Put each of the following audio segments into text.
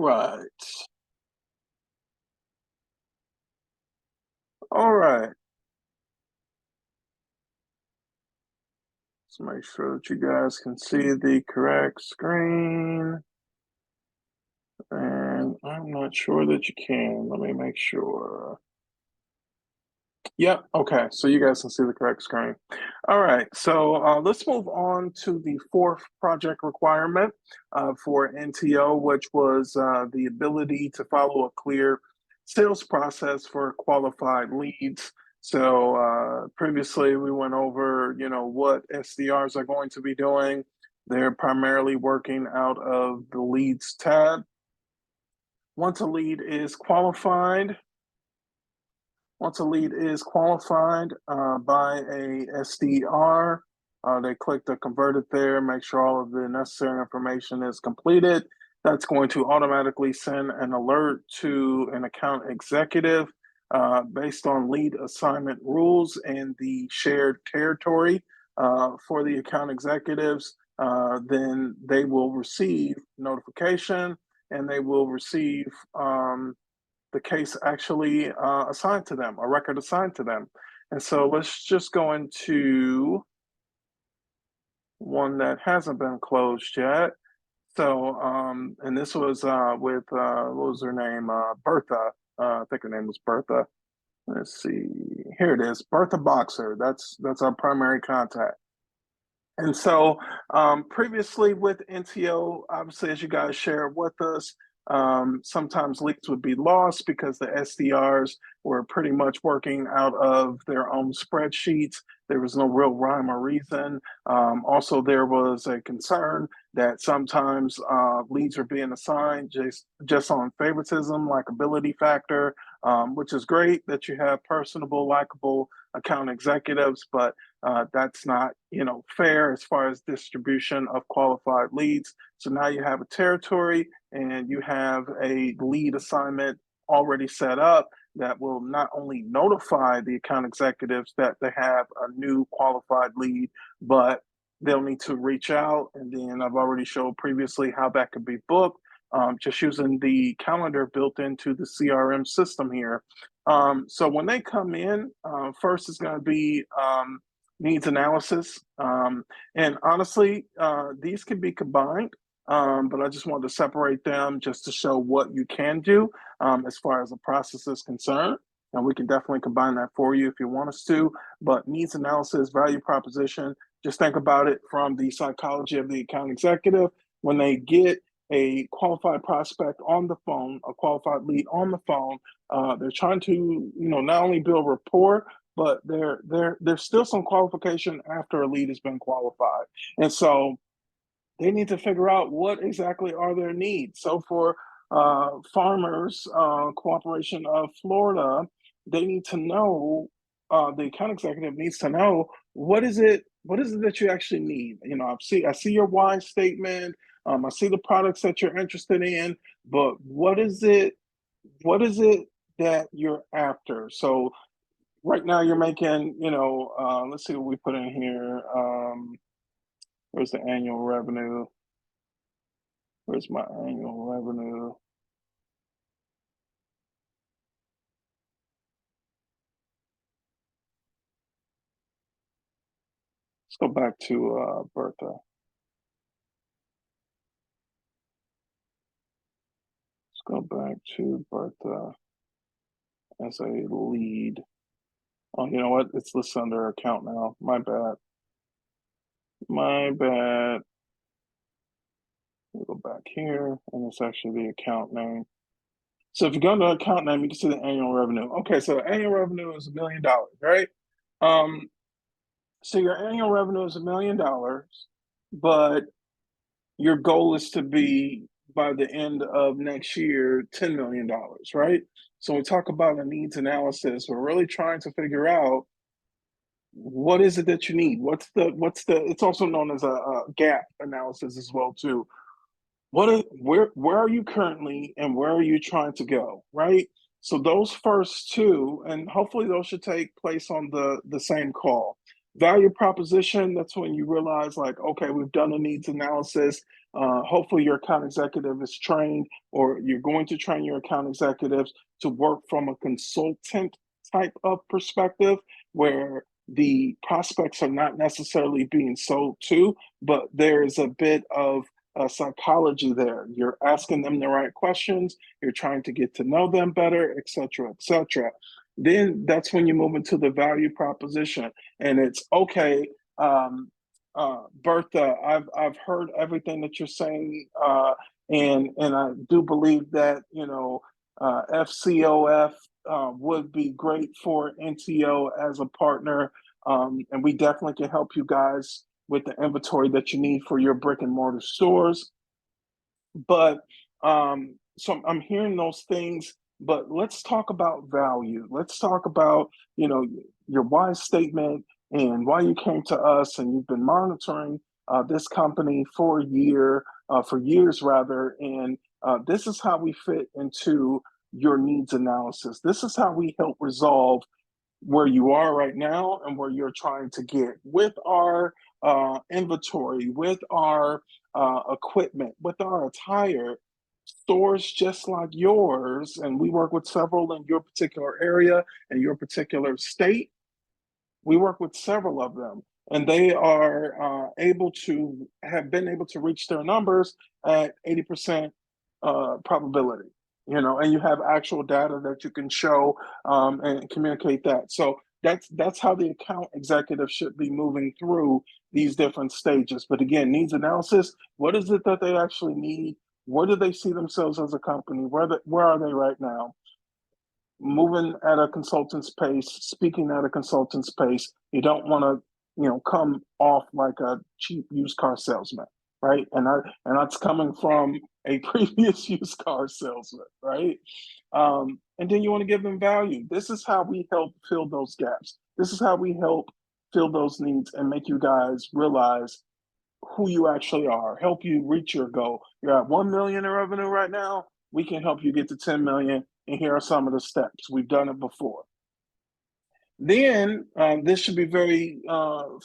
right. All right. Let's make sure that you guys can see the correct screen. And I'm not sure that you can. Let me make sure. Yep. Okay. So you guys can see the correct screen. All right. So let's move on to the fourth project requirement for NTO, which was the ability to follow a clear sales process for qualified leads. So previously we went over, what SDRs are going to be doing. They're primarily working out of the leads tab. Once a lead is qualified, by a SDR, they click the convert it there, make sure all of the necessary information is completed. That's going to automatically send an alert to an account executive based on lead assignment rules and the shared territory for the account executives. Then they will receive notification and they will receive the case actually assigned to them, a record assigned to them. And so let's just go into one that hasn't been closed yet. So, and this was with, what was her name? Bertha. I think her name was Bertha. Let's see. Here it is, Bertha Boxer. That's our primary contact. And so previously with NTO, obviously, as you guys shared with us, sometimes leads would be lost because the SDRs were pretty much working out of their own spreadsheets. There was no real rhyme or reason. Also, there was a concern that sometimes leads are being assigned just on favoritism, likability factor, which is great that you have personable, likable account executives, but that's not, fair as far as distribution of qualified leads. So now you have a territory and you have a lead assignment already set up that will not only notify the account executives that they have a new qualified lead, but they'll need to reach out. And then I've already showed previously how that could be booked, just using the calendar built into the CRM system here. So when they come in, first is going to be needs analysis. And honestly, these can be combined, but I just wanted to separate them just to show what you can do as far as the process is concerned. And we can definitely combine that for you if you want us to. But needs analysis, value proposition, just think about it from the psychology of the account executive. When they get a qualified prospect on the phone, a qualified lead on the phone, they're trying to, not only build rapport, but there's still some qualification after a lead has been qualified. And so they need to figure out what exactly are their needs. So for Farmers Cooperation of Florida, they need to know, the account executive needs to know what is it that you actually need. I see your why statement, I see the products that you're interested in, but what is it that you're after? So right now you're making, let's see what we put in here. Where's the annual revenue? Where's my annual revenue? Let's go back to Bertha. Let's go back to Bertha as a lead. Oh, you know what? It's listed under account now. My bad. My bad. We'll go back here, and it's actually the account name. So if you go to account name, you can see the annual revenue. Okay, so annual revenue is $1 million, right? Um, so your annual revenue is $1 million, but your goal is to be by the end of next year $10 million, right? So we talk about a needs analysis. We're really trying to figure out what is it that you need. What's the it's also known as a gap analysis as well too. Where are you currently and where are you trying to go, right? So those first two, and hopefully those should take place on the same call. Value proposition, that's when you realize, like, okay, we've done a needs analysis. Hopefully, your account executive is trained, or you're going to train your account executives to work from a consultant type of perspective where the prospects are not necessarily being sold to, but there is a bit of psychology there. You're asking them the right questions, you're trying to get to know them better, et cetera, et cetera. Then that's when you move into the value proposition, and it's okay. Bertha, I've heard everything that you're saying, and I do believe that FCOF would be great for NTO as a partner, and we definitely can help you guys with the inventory that you need for your brick and mortar stores. But so I'm hearing those things, but let's talk about value. Let's talk about, your why statement and why you came to us, and you've been monitoring this company for for years rather, and this is how we fit into your needs analysis. This is how we help resolve where you are right now and where you're trying to get with our inventory, with our equipment, with our attire. Stores just like yours, and we work with several in your particular area and your particular state. We work with several of them, and they are have been able to reach their numbers at 80% probability. And you have actual data that you can show and communicate that. So that's how the account executive should be moving through these different stages. But again, needs analysis. What is it that they actually need? Where do they see themselves as a company? Where are they right now? Moving at a consultant's pace, speaking at a consultant's pace. You don't want to, come off like a cheap used car salesman, right? And that's coming from a previous used car salesman, right? And then you want to give them value. This is how we help fill those gaps. This is how we help fill those needs and make you guys realize who you actually are, help you reach your goal. You're at 1 million in revenue right now. We can help you get to 10 million. And here are some of the steps. We've done it before. Then this should be very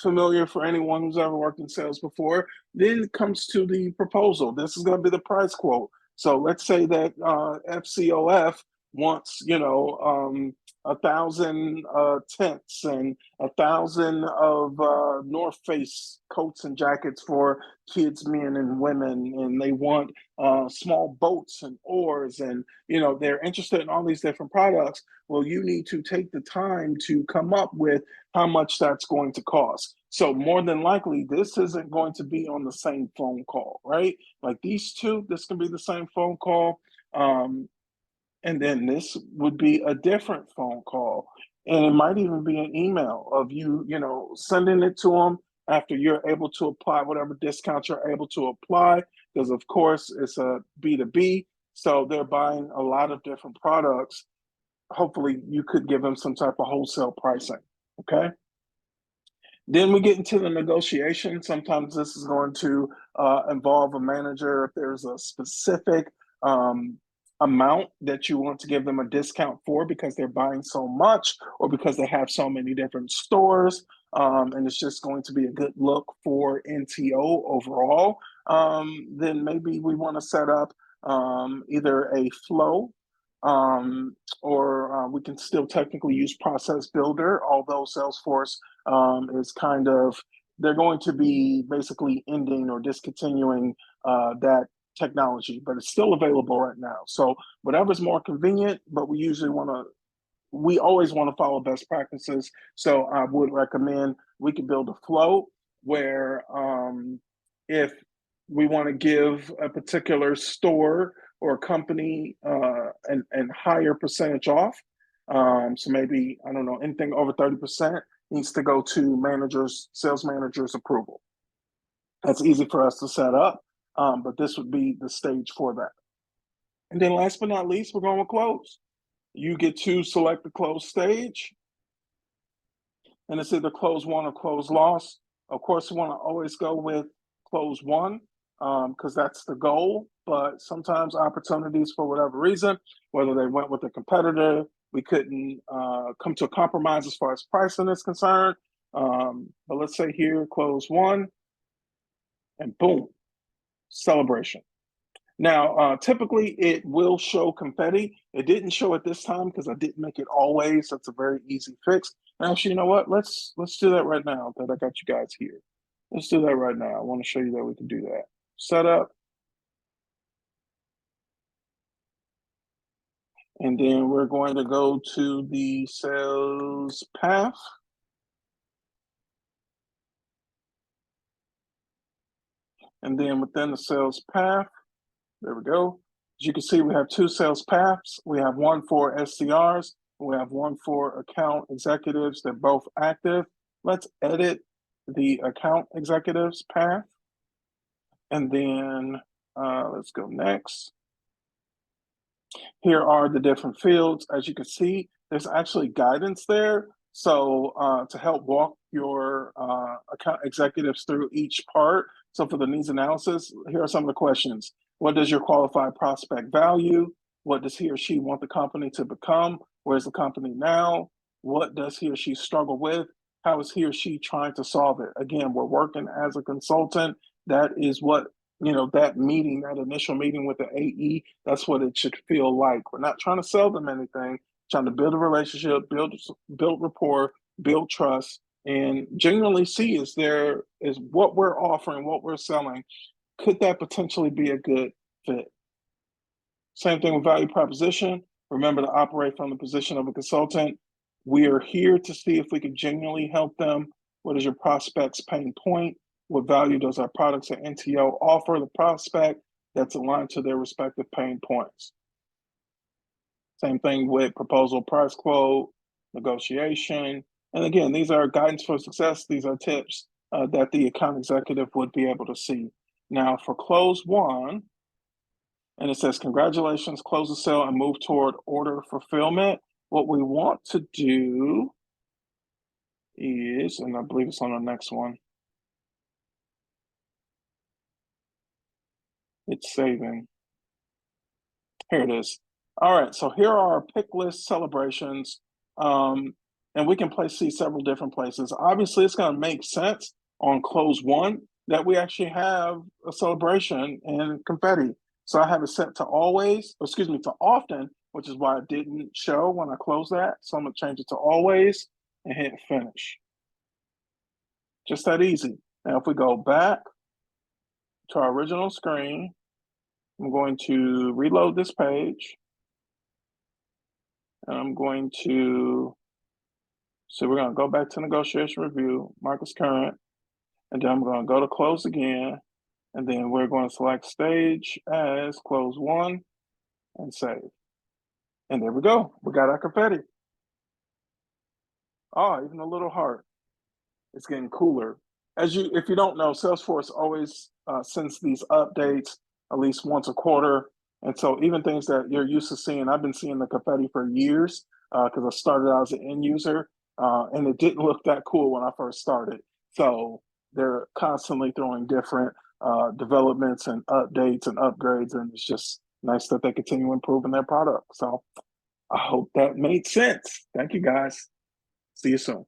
familiar for anyone who's ever worked in sales before. Then it comes to the proposal. This is going to be the price quote. So let's say that FCOF wants, 1,000 tents and 1,000 of North Face coats and jackets for kids, men, and women, and they want small boats and oars, and they're interested in all these different products. Well, you need to take the time to come up with how much that's going to cost. So more than likely, this isn't going to be on the same phone call, right? Like these two, this can be the same phone call. And then this would be a different phone call. And it might even be an email of you, sending it to them after you're able to apply whatever discounts you're able to apply. Because, of course, it's a B2B. So they're buying a lot of different products. Hopefully, you could give them some type of wholesale pricing. Okay. Then we get into the negotiation. Sometimes this is going to involve a manager if there's a specific amount that you want to give them a discount for because they're buying so much or because they have so many different stores. And it's just going to be a good look for NTO overall. Then maybe we want to set up either a flow or we can still technically use Process Builder, although Salesforce is kind of, they're going to be basically ending or discontinuing that technology, but it's still available right now. So whatever's more convenient, but we always want to follow best practices. So I would recommend we could build a flow where if we want to give a particular store or company and higher percentage off. So maybe, I don't know, anything over 30% needs to go to sales managers approval. That's easy for us to set up, but this would be the stage for that. And then last but not least, we're going with close. You get to select the close stage, and it's either close one or close loss. Of course, we want to always go with close one because that's the goal. But sometimes opportunities, for whatever reason, whether they went with a competitor, we couldn't come to a compromise as far as pricing is concerned. But let's say here, close one, and boom, celebration. Now, typically it will show confetti. It didn't show it this time because I didn't make it always. That's a very easy fix. And actually, you know what? Let's do that right now that I got you guys here. Let's do that right now. I want to show you that we can do that. Setup. And then we're going to go to the sales path. And then within the sales path, there we go. As you can see, we have two sales paths. We have one for SDRs. We have one for account executives. They're both active. Let's edit the account executives path. And then let's go next. Here are the different fields. As you can see, there's actually guidance there. So to help walk your account executives through each part. So for the needs analysis, here are some of the questions. What does your qualified prospect value? What does he or she want the company to become? Where's the company now? What does he or she struggle with? How is he or she trying to solve it? Again, we're working as a consultant. That is what, that meeting, that initial meeting with the AE, that's what it should feel like. We're not trying to sell them anything, trying to build a relationship, build rapport, build trust, and genuinely see is what we're offering, what we're selling, could that potentially be a good fit? Same thing with value proposition. Remember to operate from the position of a consultant. We are here to see if we can genuinely help them. What is your prospect's pain point? What value does our products at NTO offer the prospect that's aligned to their respective pain points? Same thing with proposal, price quote, negotiation. And again, these are guidance for success. These are tips that the account executive would be able to see. Now for close one, and it says, congratulations, close the sale and move toward order fulfillment. What we want to do is, and I believe it's on the next one. It's saving. Here it is. All right, so here are our pick list celebrations. And we can place these several different places. Obviously, it's gonna make sense on close one that we actually have a celebration and confetti. So I have it set to always, to often, which is why it didn't show when I close that. So I'm gonna change it to always and hit finish. Just that easy. Now, if we go back to our original screen, I'm going to reload this page. And I'm going to, so we're gonna go back to negotiation review, mark as current, and then I'm gonna go to close again. And then we're going to select stage as close one and save. And there we go. We got our confetti. Oh, even a little heart. It's getting cooler. If you don't know, Salesforce always sends these updates at least once a quarter. And so even things that you're used to seeing, I've been seeing the confetti for years because I started out as an end user and it didn't look that cool when I first started. So they're constantly throwing different developments and updates and upgrades, and it's just nice that they continue improving their product. So I hope that made sense. Thank you guys. See you soon.